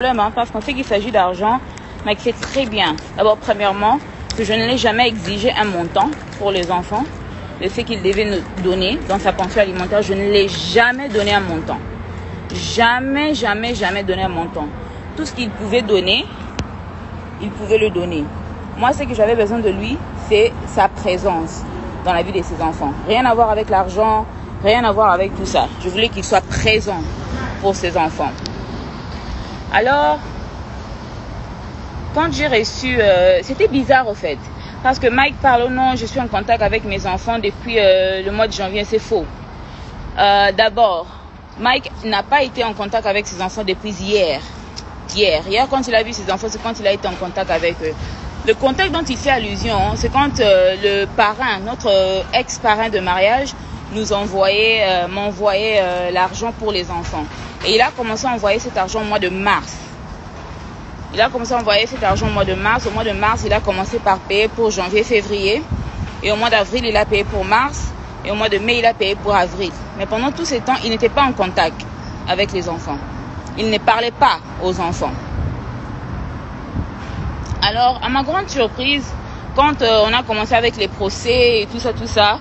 problème, hein, parce qu'on sait qu'il s'agit d'argent, Mike sait très bien. D'abord, premièrement, que je ne l'ai jamais exigé un montant pour les enfants. De ce qu'il devait nous donner dans sa pension alimentaire, je ne l'ai jamais donné un montant. Jamais, jamais, jamais donné un montant. Tout ce qu'il pouvait donner, il pouvait le donner. Moi, ce que j'avais besoin de lui, c'est sa présence dans la vie de ses enfants. Rien à voir avec l'argent, rien à voir avec tout ça. Je voulais qu'il soit présent pour ses enfants. Alors, quand j'ai reçu... c'était bizarre, au fait. Parce que Mike parle, oh non, je suis en contact avec mes enfants depuis le mois de janvier. C'est faux. D'abord, Mike n'a pas été en contact avec ses enfants depuis hier. Hier, quand il a vu ses enfants, c'est quand il a été en contact avec eux. Le contact dont il fait allusion, c'est quand le parrain, notre ex-parrain de mariage, m'envoyait l'argent pour les enfants. Et il a commencé à envoyer cet argent au mois de mars. Il a commencé à envoyer cet argent au mois de mars. Au mois de mars, il a commencé par payer pour janvier, février. Et au mois d'avril, il a payé pour mars. Et au mois de mai, il a payé pour avril. Mais pendant tout ce temps, il n'était pas en contact avec les enfants. Il ne parlait pas aux enfants. Alors, à ma grande surprise, quand on a commencé avec les procès et tout ça,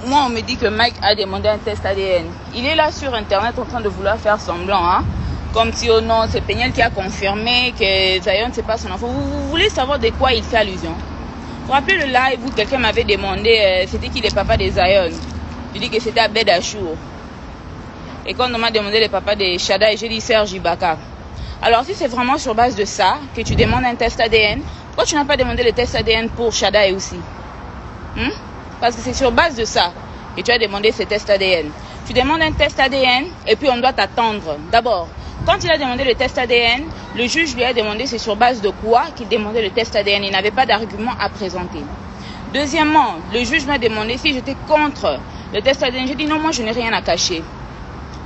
moi, on me dit que Mike a demandé un test ADN. Il est là sur Internet en train de vouloir faire semblant, hein, comme si, oh non, c'est Peniel qui a confirmé que Zion, c'est pas son enfant. Vous voulez savoir de quoi il fait allusion? Vous vous rappelez le live où quelqu'un m'avait demandé, c'était qui le papa de Zion? Je dis que c'était Abed Achour. Et quand on m'a demandé le papa de Shada, j'ai dit Serge Ibaka. Alors, si c'est vraiment sur base de ça que tu demandes un test ADN, pourquoi tu n'as pas demandé le test ADN pour Shada aussi? Parce que c'est sur base de ça que tu as demandé ce test ADN. Tu demandes un test ADN et puis on doit t'attendre. D'abord, quand il a demandé le test ADN, le juge lui a demandé c'est sur base de quoi qu'il demandait le test ADN. Il n'avait pas d'argument à présenter. Deuxièmement, le juge m'a demandé si j'étais contre le test ADN. J'ai dit non, moi je n'ai rien à cacher.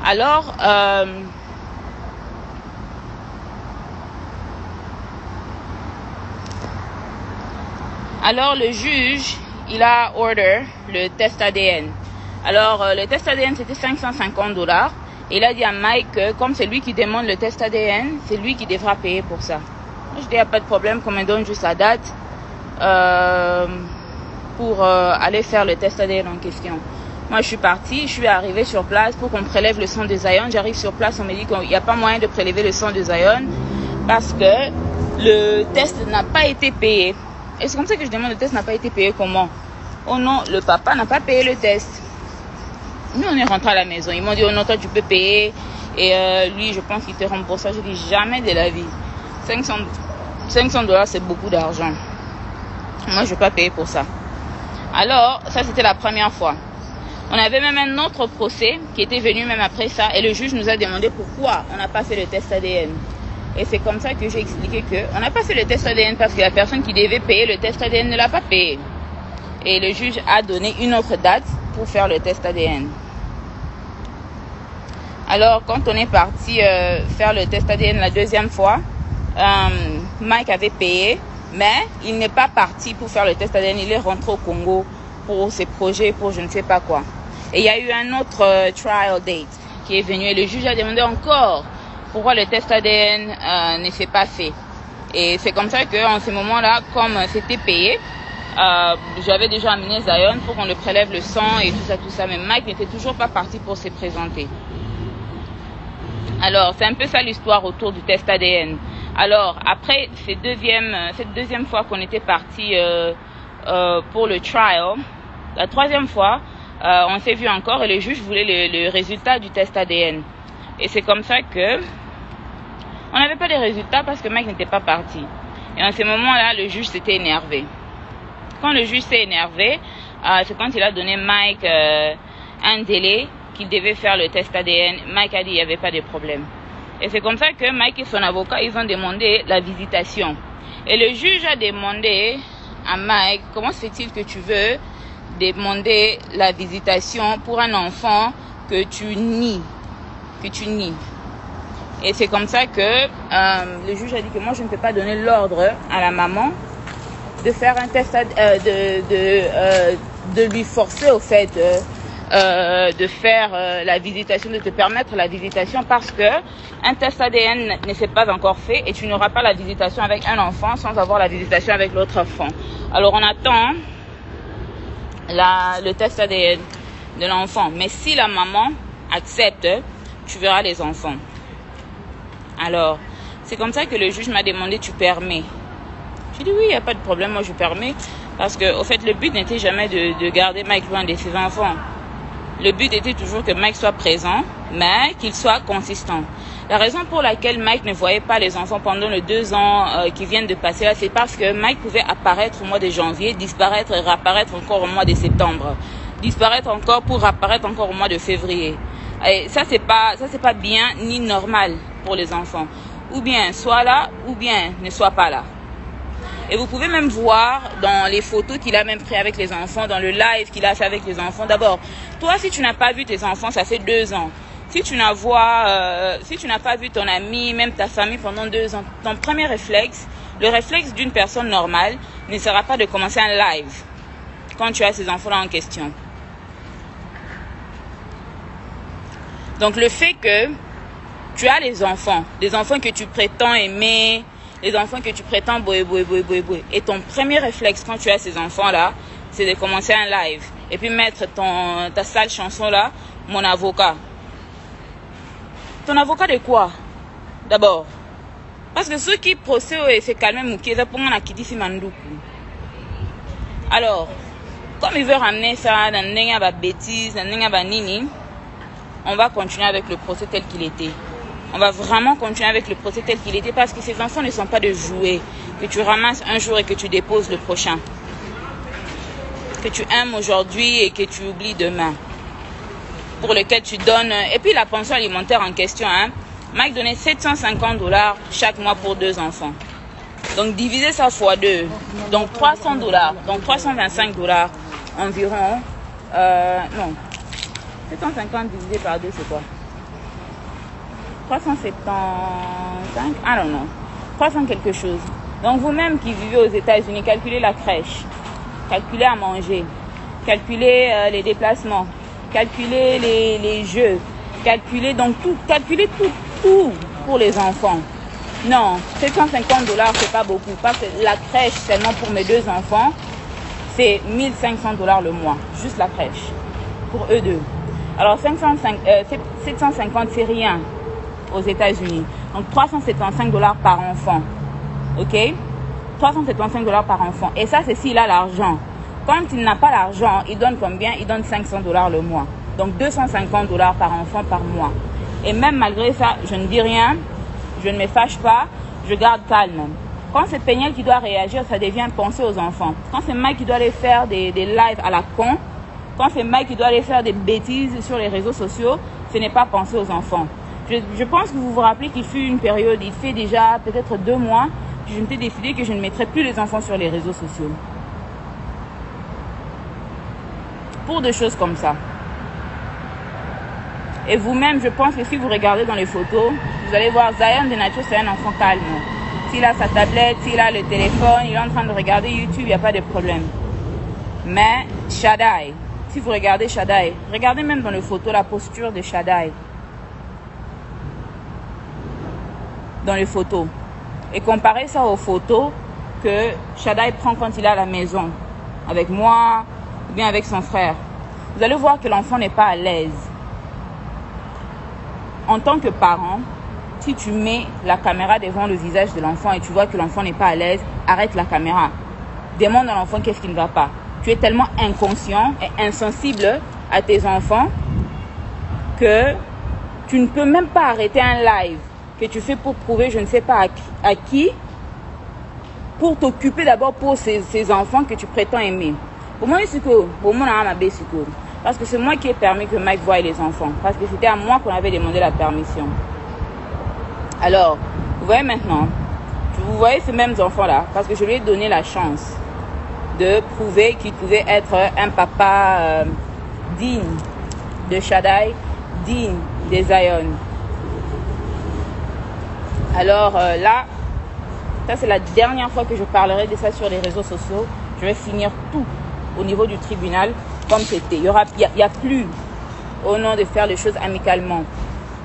Alors le juge, il a order le test ADN. Alors le test ADN c'était $550. Et il a dit à Mike que comme c'est lui qui demande le test ADN, c'est lui qui devra payer pour ça. Moi, je dis il n'y a pas de problème, qu'on me donne juste la date pour aller faire le test ADN en question. Moi je suis partie, je suis arrivée sur place pour qu'on prélève le sang de Zion. J'arrive sur place, on me dit qu'il n'y a pas moyen de prélever le sang de Zion parce que le test n'a pas été payé. Et c'est comme ça que je demande, le test n'a pas été payé comment? Oh non, le papa n'a pas payé le test. Nous, on est rentré à la maison. Ils m'ont dit, oh non, toi, tu peux payer. Et lui, je pense qu'il te rembourse. Je dis, jamais de la vie. $500, c'est beaucoup d'argent. Moi, je ne vais pas payer pour ça. Alors, ça, c'était la première fois. On avait même un autre procès qui était venu même après ça. Et le juge nous a demandé pourquoi on n'a pas fait le test ADN. Et c'est comme ça que j'ai expliqué qu'on n'a pas fait le test ADN parce que la personne qui devait payer le test ADN ne l'a pas payé. Et le juge a donné une autre date pour faire le test ADN. Alors, quand on est parti faire le test ADN la deuxième fois, Mike avait payé, mais il n'est pas parti pour faire le test ADN. Il est rentré au Congo pour ses projets, pour je ne sais pas quoi. Et il y a eu un autre trial date qui est venu et le juge a demandé encore pourquoi le test ADN ne s'est pas fait. Et c'est comme ça qu'en ce moment-là, comme c'était payé, j'avais déjà amené Zion pour qu'on le prélève le sang et tout ça. Mais Mike n'était toujours pas parti pour se présenter. Alors, c'est un peu ça l'histoire autour du test ADN. Alors, après cette deuxième fois qu'on était parti pour le trial, la troisième fois, on s'est vu encore et le juge voulait le résultat du test ADN. Et c'est comme ça que on n'avait pas de résultats parce que Mike n'était pas parti. Et en ce moment-là, le juge s'était énervé. Quand le juge s'est énervé, c'est quand il a donné Mike un délai qu'il devait faire le test ADN. Mike a dit qu'il n'y avait pas de problème. Et c'est comme ça que Mike et son avocat, ils ont demandé la visitation. Et le juge a demandé à Mike, comment se fait-il que tu veux demander la visitation pour un enfant que tu nies? Et c'est comme ça que le juge a dit que moi, je ne peux pas donner l'ordre à la maman de faire un test, de lui forcer au fait de faire la visitation, de te permettre la visitation parce que un test ADN ne s'est pas encore fait et tu n'auras pas la visitation avec un enfant sans avoir la visitation avec l'autre enfant. Alors on attend le test ADN de l'enfant. Mais si la maman accepte, tu verras les enfants. Alors, c'est comme ça que le juge m'a demandé, tu permets? J'ai dit oui, il n'y a pas de problème, moi je permets. Parce que, au fait, le but n'était jamais de garder Mike loin de ses enfants. Le but était toujours que Mike soit présent, mais qu'il soit consistant. La raison pour laquelle Mike ne voyait pas les enfants pendant les 2 ans qui viennent de passer là, c'est parce que Mike pouvait apparaître au mois de janvier, disparaître et réapparaître encore au mois de septembre. Disparaître encore pour apparaître encore au mois de février. Et ça c'est pas bien ni normal pour les enfants. Ou bien soit là, ou bien ne soit pas là. Et vous pouvez même voir dans les photos qu'il a même pris avec les enfants, dans le live qu'il a fait avec les enfants. D'abord, toi si tu n'as pas vu tes enfants, ça fait 2 ans. Si tu n'as pas vu ton ami, même ta famille pendant 2 ans, ton premier réflexe, le réflexe d'une personne normale, ne sera pas de commencer un live quand tu as ces enfants-là en question. Donc le fait que tu as les enfants, des enfants que tu prétends aimer, les enfants que tu prétends boé, et ton premier réflexe quand tu as ces enfants-là, c'est de commencer un live et puis mettre ta sale chanson-là, mon avocat. Ton avocat de quoi? D'abord, parce que ceux qui procèdent et se calment Moukieza pour mon akiti Mandoukou. Alors, comme il veut ramener ça dans une bêtise, dans une nini, on va continuer avec le procès tel qu'il était. On va vraiment continuer avec le procès tel qu'il était parce que ces enfants ne sont pas de jouets que tu ramasses un jour et que tu déposes le prochain. Que tu aimes aujourd'hui et que tu oublies demain. Pour lequel tu donnes... Et puis la pension alimentaire en question, hein. Mike donnait $750 chaque mois pour 2 enfants. Donc diviser ça fois 2. Donc $300. Donc $325 environ. Non. 750 divisé par 2, c'est quoi? 375, I don't know. 300 quelque chose. Donc vous-même qui vivez aux États-Unis, calculez la crèche, calculez à manger, calculez les déplacements, calculez les jeux, calculez donc tout, calculez tout pour les enfants. Non, $750 c'est pas beaucoup parce que la crèche seulement pour mes 2 enfants c'est $1500 le mois, juste la crèche pour eux 2. Alors 750 c'est rien aux États-Unis. Donc $375 par enfant. Ok? $375 par enfant. Et ça, c'est s'il a l'argent. Quand il n'a pas l'argent, il donne combien? Il donne $500 le mois. Donc $250 par enfant par mois. Et même malgré ça, je ne dis rien. Je ne me fâche pas. Je garde calme. Quand c'est Péniel qui doit réagir, ça devient penser aux enfants. Quand c'est Mike qui doit aller faire des lives à la con, quand c'est Mike qui doit aller faire des bêtises sur les réseaux sociaux, ce n'est pas penser aux enfants. Je pense que vous vous rappelez qu'il fut une période, il fait déjà peut-être 2 mois, que je m'étais décidé que je ne mettrais plus les enfants sur les réseaux sociaux. Pour des choses comme ça. Et vous-même, je pense que si vous regardez dans les photos, vous allez voir Zion de nature, c'est un enfant calme. S'il a sa tablette, s'il a le téléphone, il est en train de regarder YouTube, il n'y a pas de problème. Mais Shaddai, si vous regardez Shaddai, regardez même dans les photos la posture de Shaddai. Dans les photos. Et comparez ça aux photos que Shaddai prend quand il est à la maison. Avec moi, ou bien avec son frère. Vous allez voir que l'enfant n'est pas à l'aise. En tant que parent, si tu mets la caméra devant le visage de l'enfant et tu vois que l'enfant n'est pas à l'aise, arrête la caméra. Demande à l'enfant qu'est-ce qui ne va pas. Tu es tellement inconscient et insensible à tes enfants que tu ne peux même pas arrêter un live que tu fais pour prouver je ne sais pas à qui, pour t'occuper d'abord pour ces enfants que tu prétends aimer. Pour moi, parce que c'est moi qui ai permis que Mike voie les enfants. Parce que c'était à moi qu'on avait demandé la permission. Alors, vous voyez maintenant, vous voyez ces mêmes enfants-là, parce que je lui ai donné la chance de prouver qu'il pouvait être un papa digne de Shaddai, digne de Zion. Alors là, ça c'est la dernière fois que je parlerai de ça sur les réseaux sociaux. Je vais finir tout au niveau du tribunal comme c'était. Il y a plus au nom de faire les choses amicalement.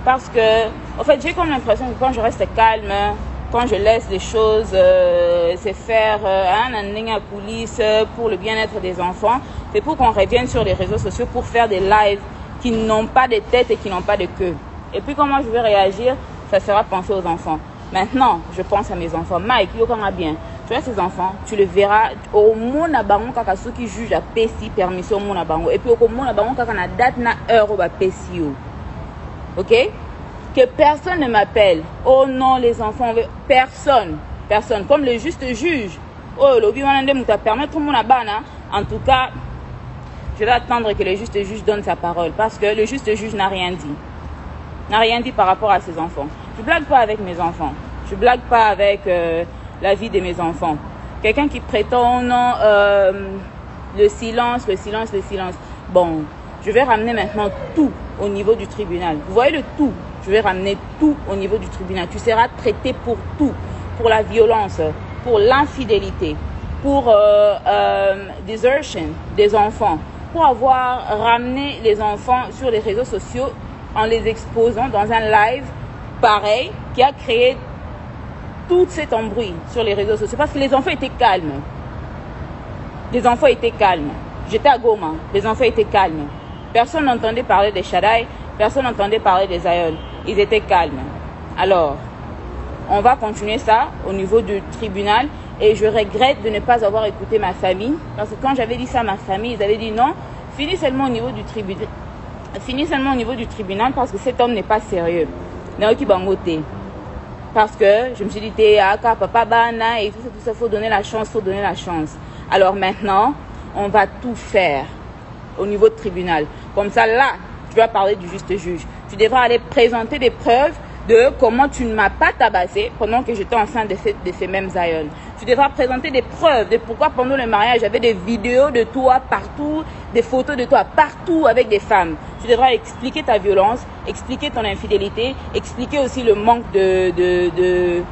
Parce que, en fait, j'ai comme l'impression que quand je reste calme, quand je laisse les choses se faire à coulisses pour le bien-être des enfants, c'est pour qu'on revienne sur les réseaux sociaux pour faire des lives qui n'ont pas de tête et qui n'ont pas de queue. Et puis comment je vais réagir, ça sera penser aux enfants. Maintenant, je pense à mes enfants. Mike, yokanga bien. Tu vois ces enfants, tu le verras au monde à bango kaka ceux qui jugent à PSI permission au monde à bango. Et puis au monde à bango kaka na date na heure au PSI. Ok? Que personne ne m'appelle. Oh non, les enfants, personne. Personne. Comme le juste juge. Oh, l'obi wanande mouta permettre au monde à bana. En tout cas, je vais attendre que le juste juge donne sa parole. Parce que le juste juge n'a rien dit. N'a rien dit par rapport à ses enfants. Je blague pas avec mes enfants. Je blague pas avec la vie de mes enfants. Quelqu'un qui prétend non, le silence. Bon, je vais ramener maintenant tout au niveau du tribunal. Vous voyez le tout. Je vais ramener tout au niveau du tribunal. Tu seras traité pour tout. Pour la violence, pour l'infidélité, pour desertion des enfants, pour avoir ramené les enfants sur les réseaux sociaux en les exposant dans un live pareil qui a créé tout cet embrouille sur les réseaux sociaux parce que les enfants étaient calmes. Les enfants étaient calmes. J'étais à Goma, les enfants étaient calmes. Personne n'entendait parler des Shaddai, personne n'entendait parler des aïeuls. Ils étaient calmes. Alors, on va continuer ça au niveau du tribunal et je regrette de ne pas avoir écouté ma famille parce que quand j'avais dit ça à ma famille, ils avaient dit non, finis seulement au niveau du tribunal. Finis seulement au niveau du tribunal parce que cet homme n'est pas sérieux. Parce que je me suis dit, papa, bana, et tout ça, faut donner la chance, Alors maintenant, on va tout faire au niveau de tribunal. Comme ça, là, tu vas parler du juste juge. Tu devras aller présenter des preuves de comment tu ne m'as pas tabassé pendant que j'étais enceinte de ces mêmes aïeuls. Tu devras présenter des preuves de pourquoi pendant le mariage, j'avais des vidéos de toi partout, des photos de toi partout avec des femmes. Tu devras expliquer ta violence, expliquer ton infidélité, expliquer aussi le manque de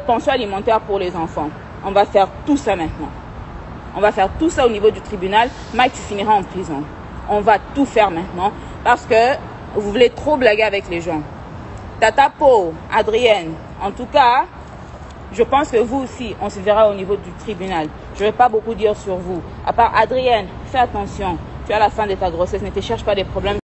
pension alimentaire pour les enfants. On va faire tout ça maintenant. On va faire tout ça au niveau du tribunal. Mike, tu finiras en prison. On va tout faire maintenant parce que vous voulez trop blaguer avec les gens. Tata Po, Adrienne, en tout cas, je pense que vous aussi, on se verra au niveau du tribunal. Je ne vais pas beaucoup dire sur vous. À part Adrienne, fais attention. Tu es à la fin de ta grossesse, ne te cherche pas des problèmes.